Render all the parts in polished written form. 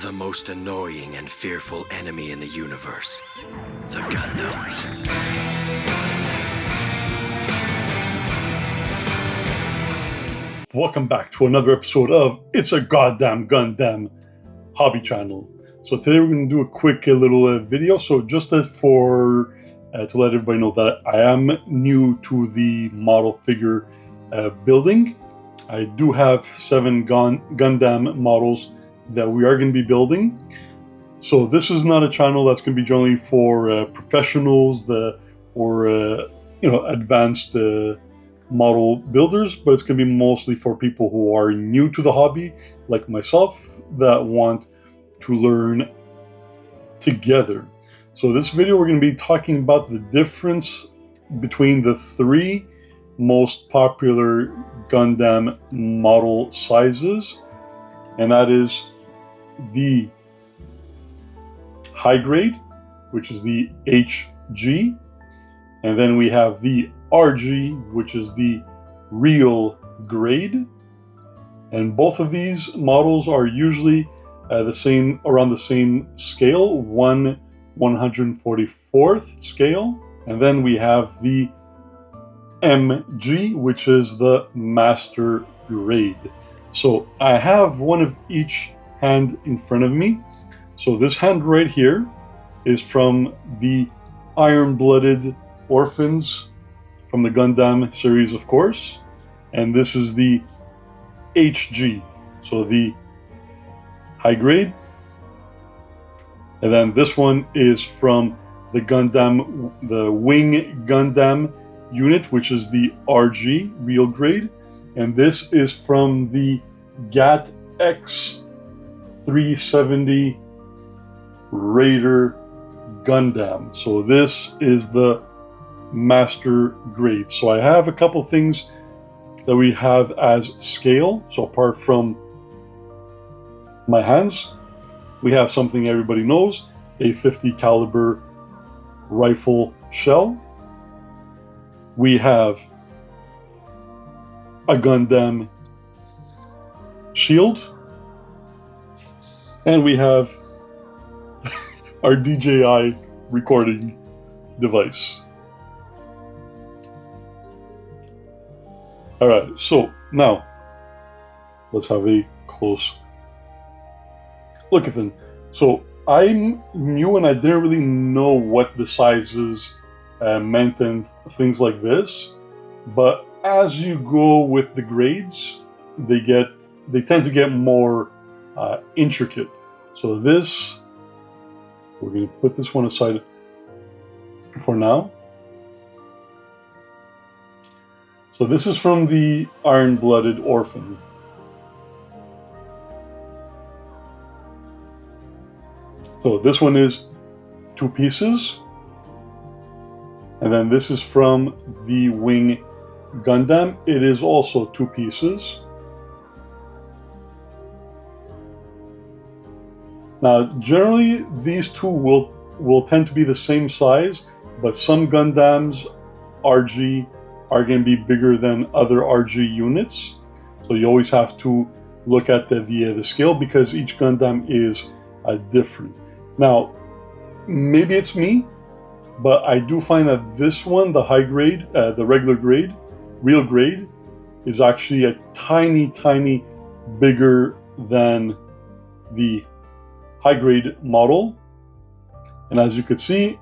The most annoying and fearful enemy in the universe. The Gundams. Welcome back to another episode of It's a GodDam Gundam hobby channel. So today we're going to do a quick little video. So just to let everybody know that I am new to the model figure building. I do have 7 Gundam models that we are going to be building. So this is not a channel that's going to be generally for professionals or advanced model builders, but it's going to be mostly for people who are new to the hobby, like myself, that want to learn together. So this video we're going to be talking about the difference between the 3 most popular Gundam model sizes, and that is the high grade, which is the HG, and then we have the RG, which is the real grade. And both of these models are usually around the same scale, 1/144th scale. And then we have the MG, which is the master grade. So I have one of each hand in front of me. So this hand right here is from the Iron-Blooded Orphans from the Gundam series, of course. And this is the HG, so the high grade. And then this one is from the Wing Gundam unit, which is the RG, real grade. And this is from the GAT X 370 Raider Gundam. So this is the master grade. So I have a couple things that we have as scale. So apart from my hands, we have something everybody knows, a 50 caliber rifle shell. We have a Gundam shield, and we have our DJI recording device. Alright, so now let's have a close look at them. So I'm new and I didn't really know what the sizes meant and things like this, but as you go with the grades, they tend to get more intricate. So this, we're going to put this one aside for now. So this is from the Iron-Blooded Orphan. So this one is 2 pieces. And then this is from the Wing Gundam. It is also 2 pieces. Now, generally, these two will tend to be the same size, but some Gundams RG are going to be bigger than other RG units. So you always have to look at the scale because each Gundam is different. Now, maybe it's me, but I do find that this one, the high grade, the regular grade, real grade, is actually a tiny bigger than the high grade model. And as you could see,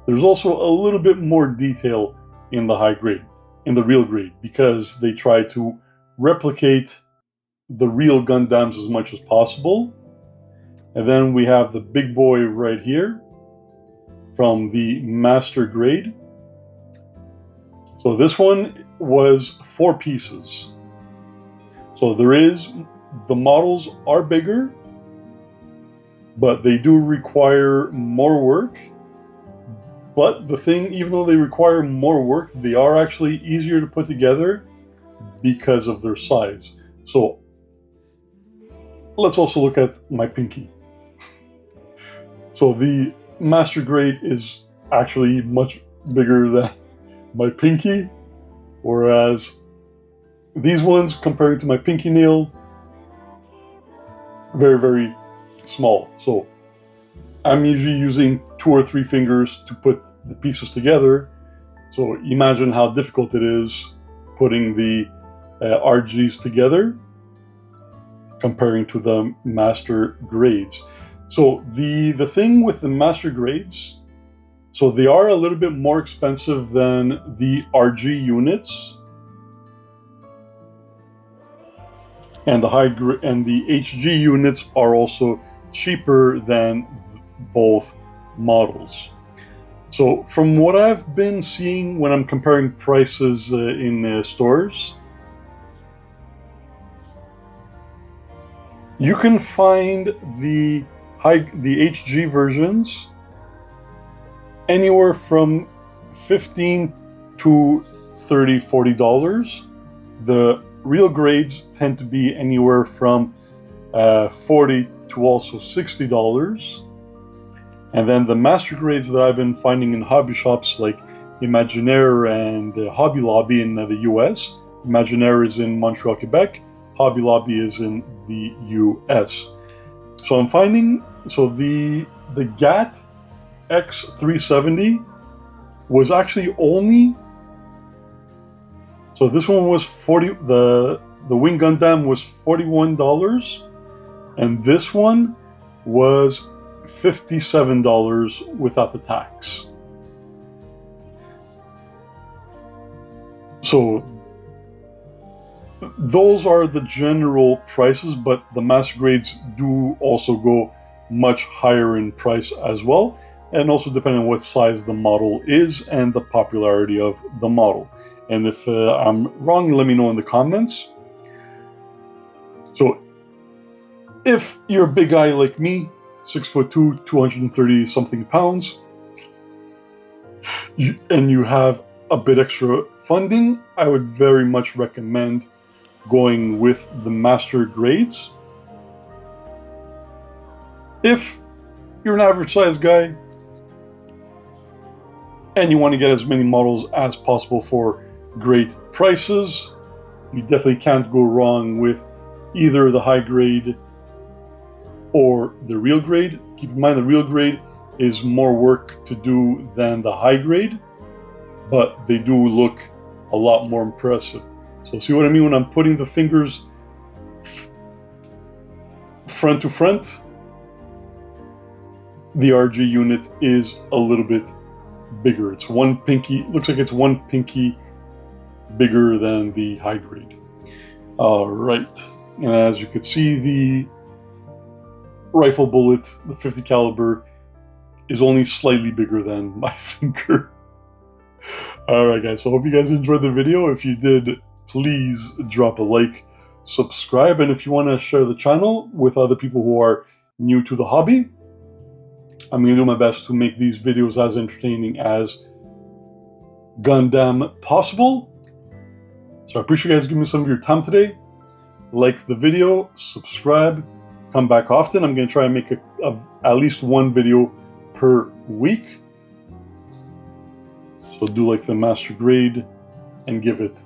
there's also a little bit more detail in the high grade, in the real grade, because they try to replicate the real Gundams as much as possible. And then we have the big boy right here from the master grade. So this one was 4 pieces. So the models are bigger, but they do require more work. But the thing, even though they require more work, they are actually easier to put together because of their size. So let's also look at my pinky. So the master grade is actually much bigger than my pinky, whereas these ones, compared to my pinky nail, very, very small. So I'm usually using 2 or 3 fingers to put the pieces together. So imagine how difficult it is putting the RGs together comparing to the master grades. So the thing with the master grades, so they are a little bit more expensive than the RG units, and the HG units are also cheaper than both models. So from what I've been seeing when I'm comparing prices in stores, you can find the HG versions anywhere from $15 to $30, $40. The real grades tend to be anywhere from $40 to also $60. And then the master grades that I've been finding in hobby shops like Imaginaire and Hobby Lobby in the US. Imaginaire is in Montreal, Quebec. Hobby Lobby is in the US. So I'm finding, so the GAT X370 was actually only, so this one was 40, the Wing Gundam was $41, and this one was $57 without the tax. So those are the general prices, but the master grades do also go much higher in price as well, and also depending on what size the model is and the popularity of the model. And if I'm wrong, let me know in the comments. So if you're a big guy like me, 6'2", 230 something pounds, and you have a bit extra funding, I would very much recommend going with the master grades. If you're an average size guy and you want to get as many models as possible for great prices, you definitely can't go wrong with either the high grade or the real grade. Keep in mind the real grade is more work to do than the high grade, but they do look a lot more impressive. So see what I mean when I'm putting the fingers front to front? The RG unit is a little bit bigger. It's one pinky, looks like it's one pinky bigger than the high grade. All right, and as you can see, the rifle bullet, the 50 caliber, is only slightly bigger than my finger. All right, guys, so I hope you guys enjoyed the video. If you did, please drop a like, subscribe, and if you want to share the channel with other people who are new to the hobby, I'm going to do my best to make these videos as entertaining as Gundam possible. So I appreciate you guys giving me some of your time today. Like the video, subscribe, come back often. I'm going to try and make at least one video per week. So do like the master grade and give it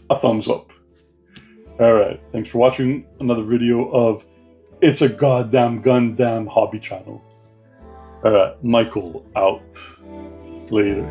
a thumbs up. Alright, thanks for watching another video of It's a Goddamn Gundam Hobby Channel. Alright, Michael out. Later.